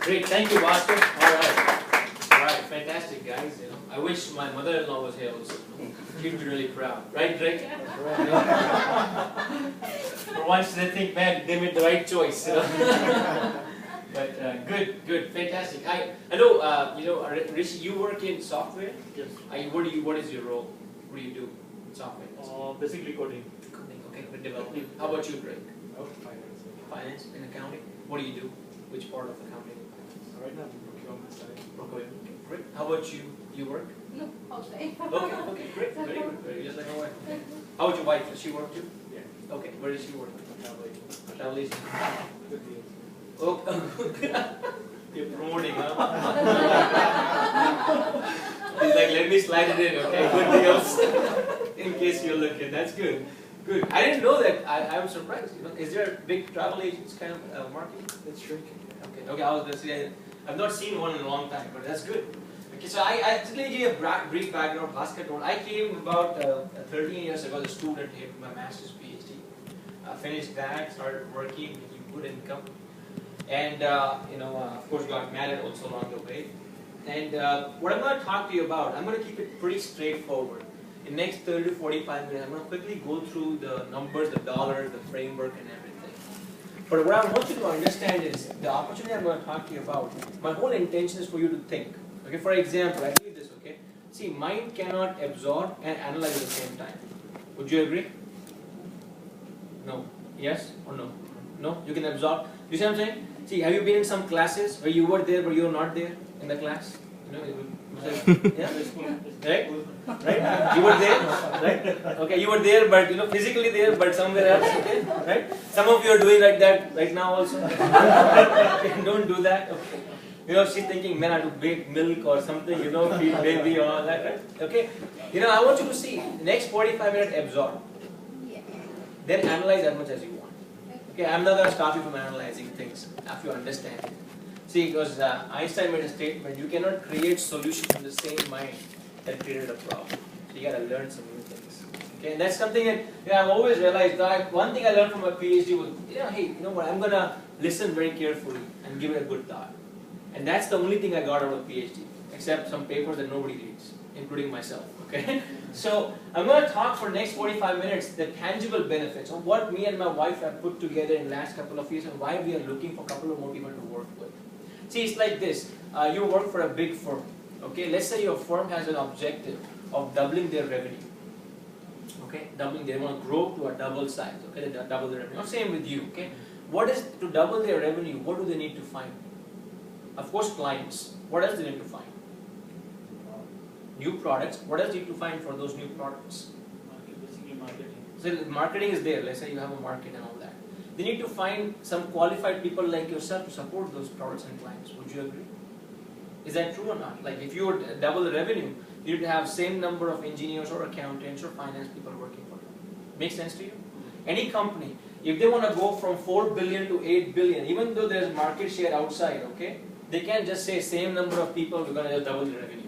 Great, thank you, Bhaskar. All right, fantastic, guys. I wish my mother-in-law was here also. She'd be really proud, right, Drake? For once, they think, man, they made the right choice. But good, fantastic. I know, Rishi, you work in software. Yes. What is your role? What do you do in software? Basically coding. Coding, okay, with development. How about you, Drake? Finance. Finance and accounting. What do you do? Which part of accounting? Right now, I'm procurement side. Procurement. Okay, great. How about you? You work? No, all day. Okay, great, very good. Very just like my wife. Okay. How about your wife? Does she work too? Yeah. Okay, where does she work? Travel agent. Good deal. Oh, you're promoting, huh? He's like, let me slide it in, okay? Good deals. In case you're looking. That's good. Good. I didn't know that. I'm surprised. Is there a big travel agents kind of market? It's shrinking. Okay, I was going to say, I've not seen one in a long time, but that's good. Okay, so I just give you a brief background. Bhaskar told. I came about 13 years ago as a student here for my master's PhD. Finished that, started working, making good income. And, of course, got married also along the way. And what I'm going to talk to you about, I'm going to keep it pretty straightforward. In the next 30 to 45 minutes, I'm going to quickly go through the numbers, the dollars, the framework, and everything. But what I want you to understand is the opportunity I'm going to talk to you about, my whole intention is for you to think. Okay, for example, I believe this, okay? See, mind cannot absorb and analyze at the same time. Would you agree? No. Yes or no? No? You can absorb. You see what I'm saying? See, have you been in some classes where you were there but you were not there in the class? Yeah? Right? Right? You were there? Right? Okay, you were there but physically there but somewhere else, okay? Right? Some of you are doing like that right now also. Okay, don't do that, okay? She's thinking, man, I have to bake milk or something, feed baby or all that, right? Okay? I want you to see, next 45 minutes absorb. Then analyze as much as you want. Okay, I'm not going to stop you from analyzing things after you understand it. See, because Einstein made a statement, you cannot create solutions from the same mind that created a problem. So you got to learn some new things. Okay, and that's something that I've always realized. That one thing I learned from my PhD was, hey, you know what? I'm going to listen very carefully and give it a good thought. And that's the only thing I got out of PhD, except some papers that nobody reads, including myself. Okay, so I'm going to talk for the next 45 minutes the tangible benefits of what me and my wife have put together in the last couple of years and why we are looking for a couple of more people to work with. See, it's like this. You work for a big firm. Okay, let's say your firm has an objective of doubling their revenue. Okay, they want to grow to a double size. Okay, they double their revenue. Same with you. Okay, what is to double their revenue? What do they need to find? Of course, clients. What else do they need to find? New products. What else do you need to find for those new products? Basically marketing. So marketing is there. Let's say you have a market and all that. They need to find some qualified people like yourself to support those products and clients. Would you agree? Is that true or not? Like if you would double the revenue, you would have same number of engineers or accountants or finance people working for you. Make sense to you? Any company, if they want to go from 4 billion to 8 billion, even though there's market share outside, okay, they can't just say same number of people, we're going to just double the revenue.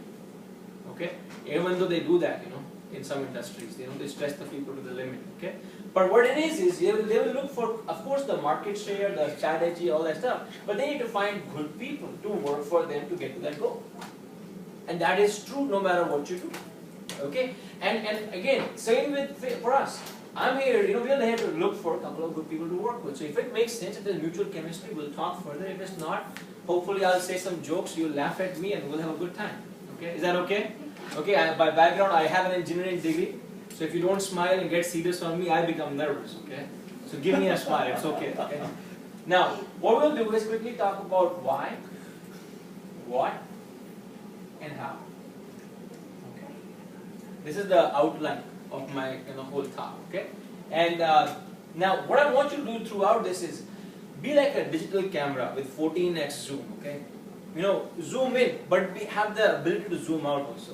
Okay? Even though they do that, in some industries, they stress the people to the limit. Okay? But what it is they will look for, of course, the market share, the strategy, all that stuff. But they need to find good people to work for them to get to that goal. And that is true no matter what you do. Okay? And again, same for us. I'm here, we're here to look for a couple of good people to work with. So if it makes sense, if there's mutual chemistry, we'll talk further. If it's not, hopefully I'll say some jokes, you'll laugh at me, and we'll have a good time. Okay? Is that okay? Okay, by background, I have an engineering degree. So if you don't smile and get serious on me, I become nervous. Okay? So give me a smile, it's okay. Okay? Now, what we'll do is quickly talk about why, what, and how. Okay? This is the outline of my whole talk. Okay? And now, what I want you to do throughout this is be like a digital camera with 14x zoom. Okay? Zoom in, but we have the ability to zoom out also.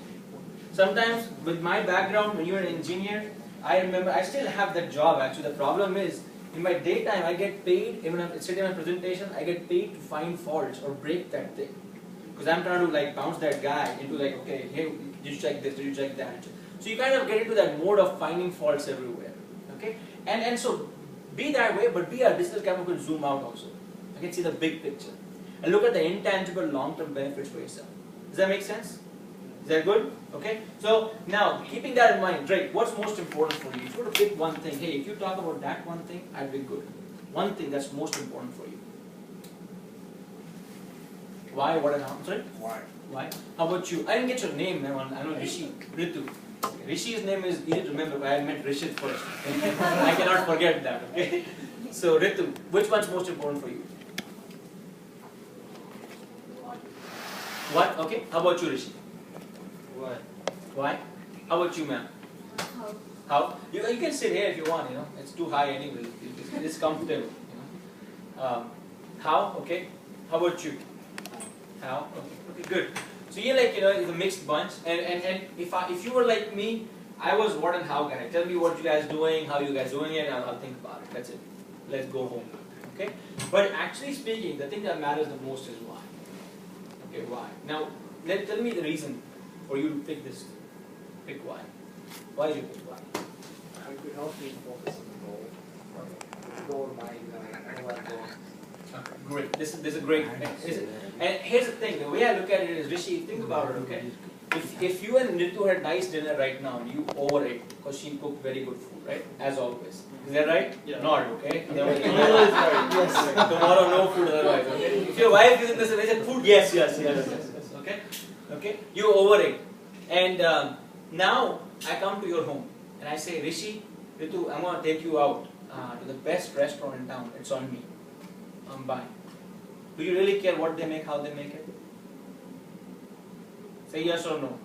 Sometimes, with my background, when you're an engineer, I remember, I still have that job actually. The problem is, in my daytime, I get paid, even if it's sitting in my presentation, I get paid to find faults or break that thing. Because I'm trying to bounce that guy into okay, hey, did you check this, did you check that? So you kind of get into that mode of finding faults everywhere. Okay? And so, be that way, but be a digital camera who can zoom out also. You can see the big picture. and look at the intangible long-term benefits for yourself. Does that make sense? Is that good? Okay. So now, keeping that in mind, Drake, what's most important for you? If you were to pick one thing, hey, if you talk about that one thing, I'd be good. One thing that's most important for you. Why? What and how? I'm sorry? Why? Why? How about you? I didn't get your name, man. I know Rishi. Ritu. Rishi's name is easy to remember, but I met Rishit first. I cannot forget that, okay? So, Ritu, which one's most important for you? What? Okay. How about you, Rishi? What? Why? How about you, ma'am? How? You can sit here if you want, you know. It's too high anyway. It's comfortable, you know. How? Okay. How about you? How? Okay, good. So you're like, you know, it's a mixed bunch. And if you were like me, I was what and how guy. Tell me what you guys doing, how you guys doing it, and I'll think about it. That's it. Let's go home. Okay? But actually speaking, the thing that matters the most is why. Okay, why? Now, tell me the reason for you to pick this. Pick why. Why did you pick why? It could help me focus on the goal. The goal of mine, I know where I'm going. Okay, great. This is a great. And here's the thing. The way I look at it is, Rishi, think about it. Okay, if you and Ritu had nice dinner right now and you overate because she cooked very good food, right? As always. Is that right? Yeah. Not okay. Yes. Tomorrow no food otherwise. Okay. If your wife isn't this, they said food. Yes. Okay. Okay. You overate, and now I come to your home and I say, Rishi, Ritu, I'm gonna take you out to the best restaurant in town. It's on me. I'm buying. Do you really care what they make, how they make it? Say yes or no.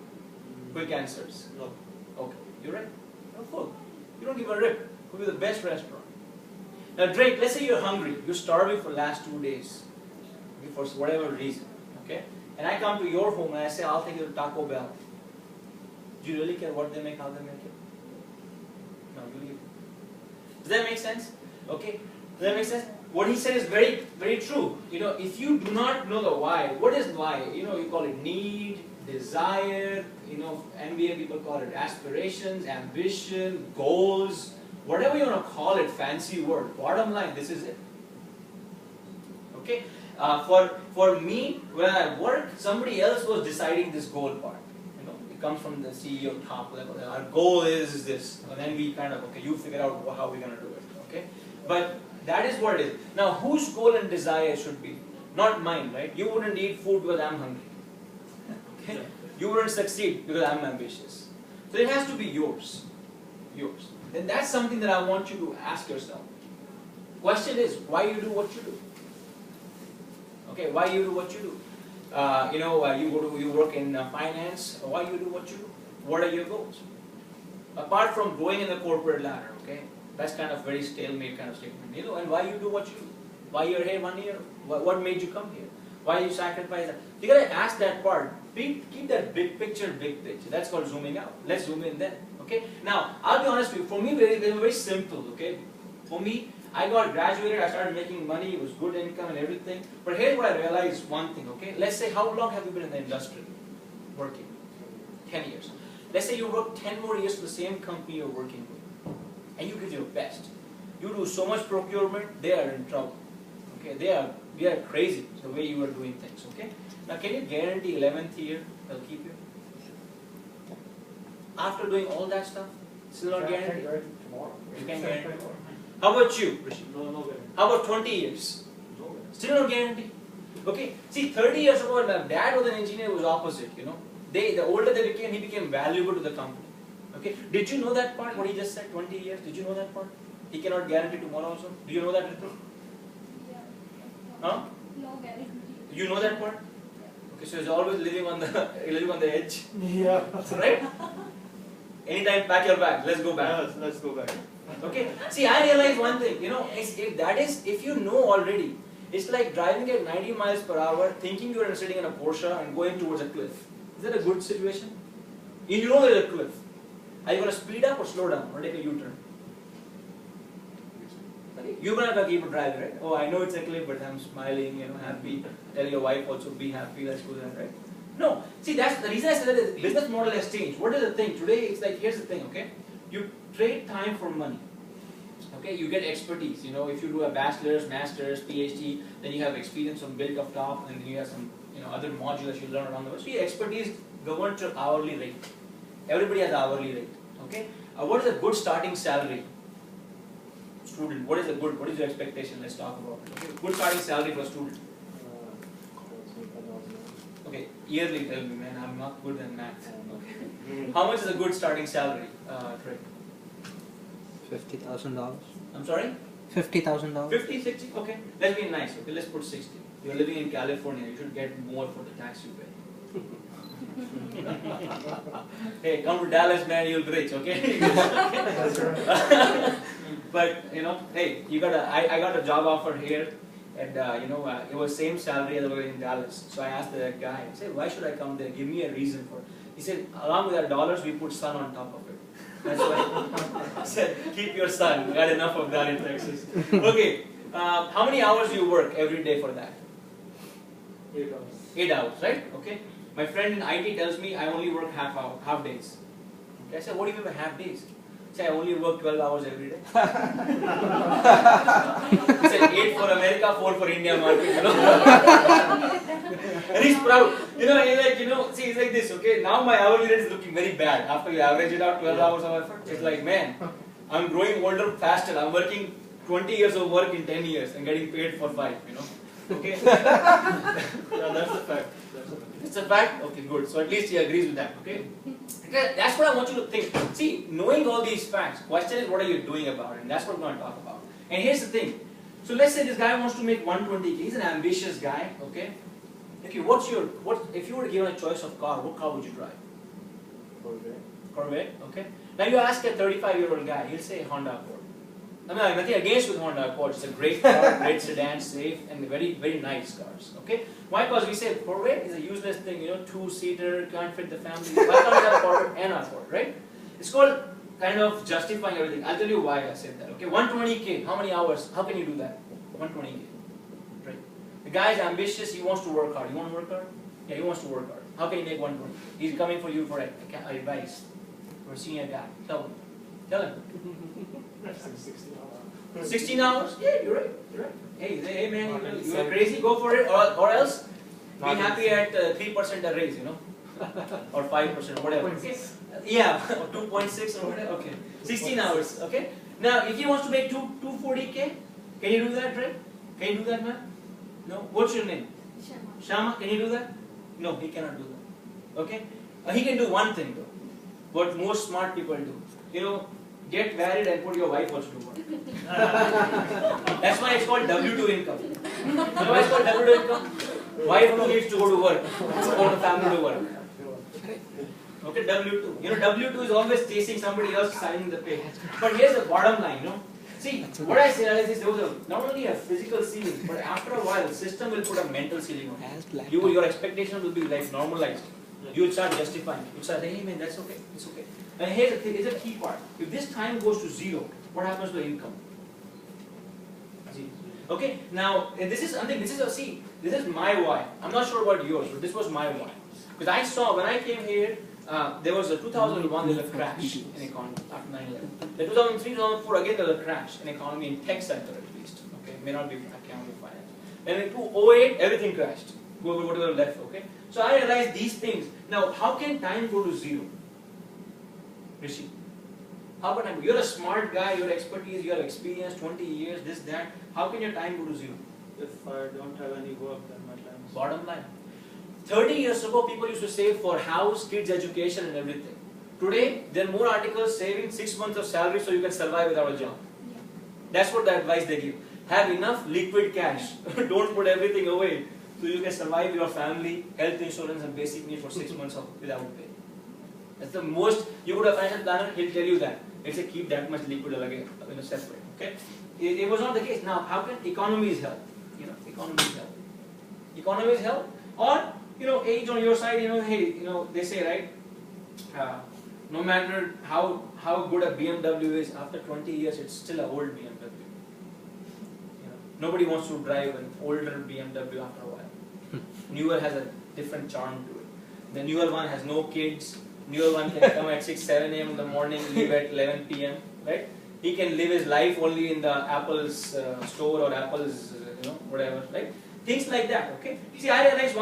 Quick answers. No. Okay. You're right. You're full. You don't give a rip. Could be the best restaurant. Now Drake, let's say you're hungry. You're starving for the last 2 days. Okay, for whatever reason. Okay? And I come to your home and I say, I'll take you to Taco Bell. Do you really care what they make, how they make it? No, you leave. Does that make sense? Okay? Does that make sense? What he said is very, very true. You know, if you do not know the why, what is why? You know, you call it need, desire, you know, MBA people call it aspirations, ambition, goals, whatever you want to call it, fancy word. Bottom line, this is it. Okay? For me, when I work, somebody else was deciding this goal part. You know, it comes from the CEO top level. Our goal is this. And then we kind of, okay, you figure out how we're going to do it. Okay? But that is what it is. Now, whose goal and desire should be? Not mine, right? You wouldn't eat food because I'm hungry. Okay? You wouldn't succeed because I'm ambitious. So it has to be yours. Yours. Then that's something that I want you to ask yourself. Question is, why you do what you do? Okay, why you do what you do? You know, you work in finance. Why you do what you do? What are your goals? Apart from going in the corporate ladder, okay? That's kind of very stalemate kind of statement. You know, and why you do what you do? Why you're here 1 year? What made you come here? Why you sacrifice that? You gotta ask that part. Keep that big picture, big picture. That's called zooming out. Let's zoom in then. Okay? Now, I'll be honest with you. For me, very simple. Okay? For me, I got graduated. I started making money. It was good income and everything. But here's what I realized. One thing. Okay? Let's say, how long have you been in the industry working? 10 years. Let's say you work 10 more years for the same company you're working with, and you give your best. You do so much procurement, they are in trouble. Okay? They are crazy the way you are doing things. Okay? Now, can you guarantee 11th year they'll keep you? After doing all that stuff, still not guaranteed? Tomorrow. You can guarantee. How about you, Rishi? No guarantee. How about 20 years? No guarantee. Still not guaranteed. Okay? See, 30 years ago, when my dad was an engineer, it was opposite, you know. The older they became, he became valuable to the company. Okay? Did you know that part, what he just said, 20 years? Did you know that part? He cannot guarantee tomorrow also. Do you know that, Ritu? Yeah. Huh? No guarantee. You know that part? Okay, so he's always living on the edge. Yeah. Right? Anytime, pack your bag. Let's go back. Let's go back. Okay. See, I realize one thing. You know, if you know already, it's like driving at 90 miles per hour, thinking you're sitting in a Porsche and going towards a cliff. Is that a good situation? You know there's a cliff. Are you going to speed up or slow down or take a U-turn? Okay. You're going to keep driving, right? Oh, I know it's a cliff, but I'm smiling, you know, happy. Tell your wife also, be happy. Let's go there, right? No. See, that's the reason I said that the business model has changed. What is the thing? Today, it's like, here's the thing, okay? You trade time for money. Okay, you get expertise. You know, if you do a bachelor's, master's, PhD, then you have experience on built up top, and then you have some other modules you learn around the world. So your expertise governed to hourly rate. Everybody has hourly rate. Okay, what is a good starting salary? Student, what is your expectation? Let's talk about it. Okay, good starting salary for a student. Okay, yearly, tell me, man. I'm not good in math. Okay, how much is a good starting salary, Trey? $50,000. I'm sorry. $50,000. 50, 60. Okay, let's be nice. Okay, let's put 60. You're living in California. You should get more for the tax you pay. Hey, come to Dallas, man. You'll be rich. Okay. But hey, I got a job offer here, and it was same salary as I was in Dallas. So I asked the guy, I said, why should I come there? Give me a reason for it. He said, along with our dollars, we put sun on top of it. That's why I said, keep your sun. We got enough of that in Texas. Okay, how many hours do you work every day for that? 8 hours. 8 hours, right? Okay. My friend in IT tells me I only work half days. Okay. I said, what do you mean by half days? He said, I only work 12 hours every day. He said, 8 for America, 4 for India market, And he's proud. He's like, see, it's like this, okay? Now my hourly rate is looking very bad. After you average it out, 12 hours of effort, it's like, man, I'm growing older faster. I'm working 20 years of work in 10 years and getting paid for 5, Okay? Yeah, that's the fact. It's a fact? Okay, good. So at least he agrees with that, okay? That's what I want you to think. See, knowing all these facts, question is what are you doing about it? And that's what we're going to talk about. And here's the thing. So let's say this guy wants to make 120K. He's an ambitious guy, okay? Okay, if you were given a choice of car, what car would you drive? Corvette, okay? Now you ask a 35-year-old guy, he'll say Honda Accord. I mean, nothing against with Honda Accord. It's a great car, great sedan, safe, and very, very nice cars. Okay? Why? Because we say Corvette is a useless thing, 2-seater, can't fit the family. Why can't we have Corvette and Accord, right? It's called kind of justifying everything. I'll tell you why I said that. Okay, 120K, how many hours? How can you do that? 120K, right? The guy is ambitious. He wants to work hard. You want to work hard? Yeah, he wants to work hard. How can he make 120? He's coming for you for advice. For a senior guy. Tell him. 16 hours? Yeah, you're right. Hey man, you're crazy, go for it, or else be happy at 3% a raise, or 5%, whatever. Okay? Yeah, or 2.6 or whatever. Okay, 16 hours. Okay. Now, if he wants to make 240K, can you do that, right? Can you do that, man? No. What's your name? Shama. Can you do that? No, he cannot do that. Okay. He can do one thing though. What most smart people do. Get married and put your wife also to work. That's why it's called W2 income. You know why it's called W2 income? Wife who needs to go to work, support the family to work. Okay, W2. W2 is always chasing somebody else signing the pay. But here's the bottom line, See, what I say is there was not only a physical ceiling, but after a while, the system will put a mental ceiling on it. Your expectation will be like normalized. You will start justifying. You will start saying, hey man, that's okay, it's okay. And here's the thing, here's a key part. If this time goes to 0, what happens to the income? Okay, now this is my why. I'm not sure about yours, but this was my why. Because I saw when I came here, there was a 2001 there was a crash in economy after 9/11. The 2003, 2004 again there was a crash in economy in tech sector at least. Okay, may not be accounting finance. Then in 2008 everything crashed. Whatever left. Okay, so I realized these things. Now how can time go to 0? Rishi, how can time? You're a smart guy. Your expertise, your experience, 20 years, this that. How can your time go to 0? If I don't have any work, then my time is... Bottom line. 30 years ago, people used to save for house, kids' education and everything. Today, there are more articles saving 6 months of salary so you can survive without a job. Yeah. That's what the advice they give. Have enough liquid cash. Don't put everything away so you can survive your family, health insurance and basic needs for 6 months without pay. That's the most, you could have a financial planner, he'll tell you that. He'll say keep that much liquid again, separate. Okay? It was not the case. Now, how can economies help? Economies help. Economies help, or age on your side. Hey, they say right. No matter how good a BMW is, after 20 years, it's still an old BMW. Nobody wants to drive an older BMW after a while. Newer has a different charm to it. The newer one has no kids. Newer one can come at 6, 7 a.m. in the morning, leave at 11 p.m. Right? he can live his life only in the Apple's store or Apple's, whatever, right? Things like that, okay? See, I realize one